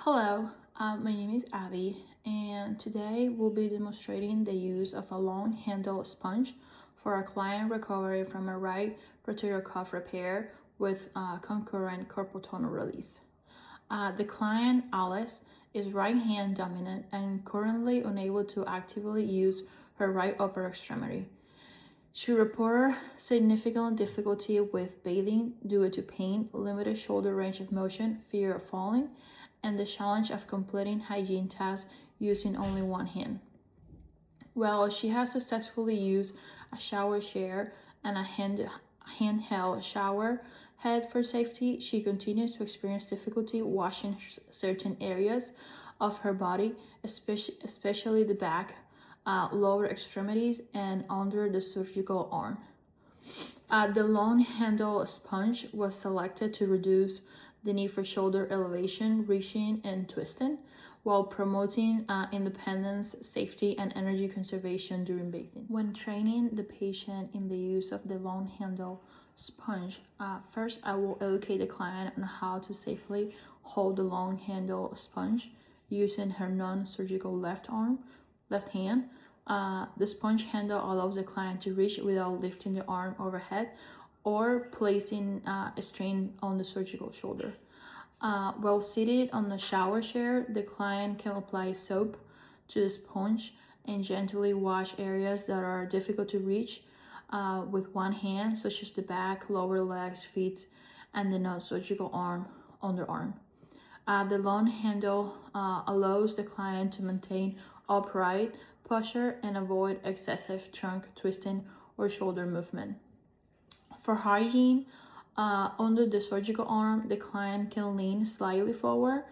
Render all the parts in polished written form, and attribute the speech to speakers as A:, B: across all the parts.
A: Hello, my name is Abby, and today we'll be demonstrating the use of a long handle sponge for a client recovery from a right rotator cuff repair with concurrent carpal tunnel release. The client, Alice, is right hand dominant and currently unable to actively use her right upper extremity. She reported significant difficulty with bathing due to pain, limited shoulder range of motion, fear of falling, and the challenge of completing hygiene tasks using only one hand. While she has successfully used a shower chair and a handheld shower head for safety, she continues to experience difficulty washing certain areas of her body, especially the back, lower extremities, and under the surgical arm. The long handle sponge was selected to reduce the need for shoulder elevation, reaching, and twisting, while promoting independence, safety, and energy conservation during bathing. When training the patient in the use of the long handle sponge, first I will educate the client on how to safely hold the long handle sponge using her non-surgical left hand. The sponge handle allows the client to reach without lifting the arm overhead or placing a strain on the surgical shoulder. While seated on the shower chair, the client can apply soap to the sponge and gently wash areas that are difficult to reach with one hand, such as the back, lower legs, feet, and the non-surgical underarm. The long handle allows the client to maintain upright posture and avoid excessive trunk twisting or shoulder movement. For hygiene, under the surgical arm, the client can lean slightly forward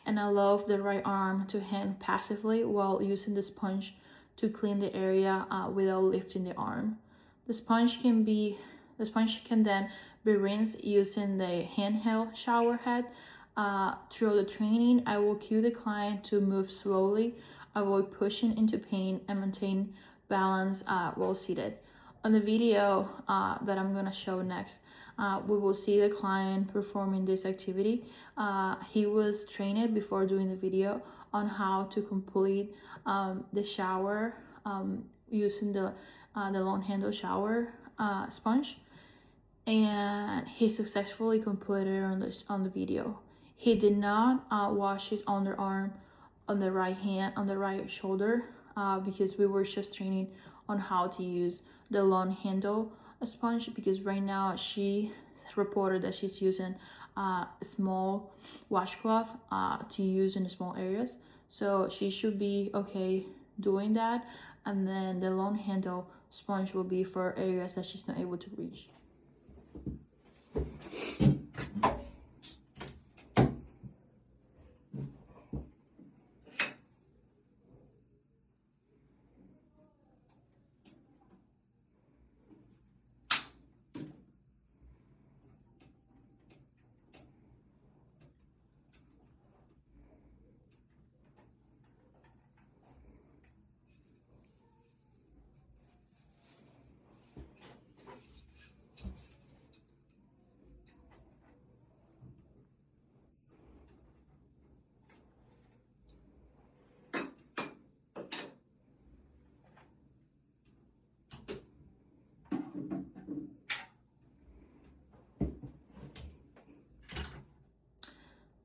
A: and allow the right arm to hang passively while using the sponge to clean the area without lifting the arm. The sponge can then be rinsed using the handheld shower head. Through the training, I will cue the client to move slowly, avoid pushing into pain, and maintain balance while seated. On the video that I'm going to show next, we will see the client performing this activity. He was trained before doing the video on how to complete the shower using the long handle shower sponge, and he successfully completed on the video. He did not wash his underarm on the right hand, on the right shoulder, because we were just training on how to use the long handle sponge, because right now she reported that she's using a small washcloth to use in small areas, so she should be okay doing that, and then the long handle sponge will be for areas that she's not able to reach.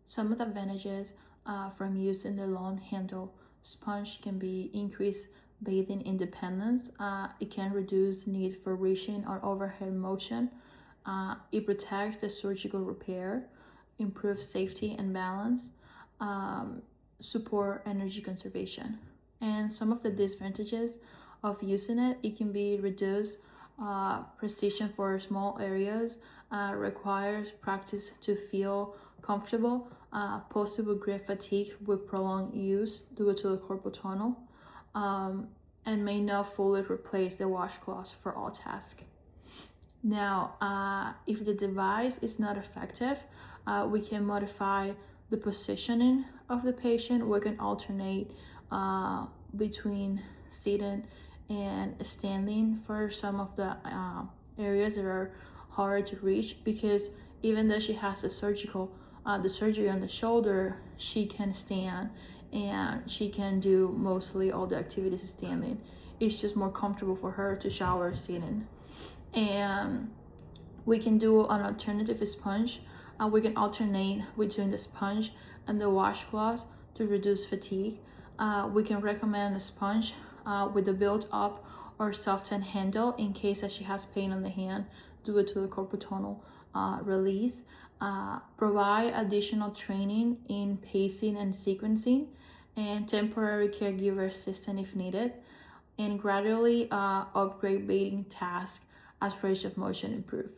A: Some of the advantages from using the long handle sponge can be increased bathing independence. It can reduce need for reaching or overhead motion. It protects the surgical repair, improves safety and balance, support energy conservation. And some of the disadvantages of using it can be reduced precision for small areas, requires practice to feel comfortable, possible grip fatigue with prolonged use due to the carpal tunnel, and may not fully replace the washcloth for all tasks. Now, if the device is not effective, we can modify the positioning of the patient. We can alternate between sitting and standing for some of the areas that are hard to reach, because even though she has a surgical the surgery on the shoulder, she can stand and she can do mostly all the activities standing. It's just more comfortable for her to shower sitting. And we can do an alternative sponge. We can alternate between the sponge and the washcloth to reduce fatigue. We can recommend a sponge with a built-up or softened handle in case that she has pain on the hand due to the carpal tunnel release. Provide additional training in pacing and sequencing, and temporary caregiver assistance if needed, and gradually upgrade bathing tasks as range of motion improve.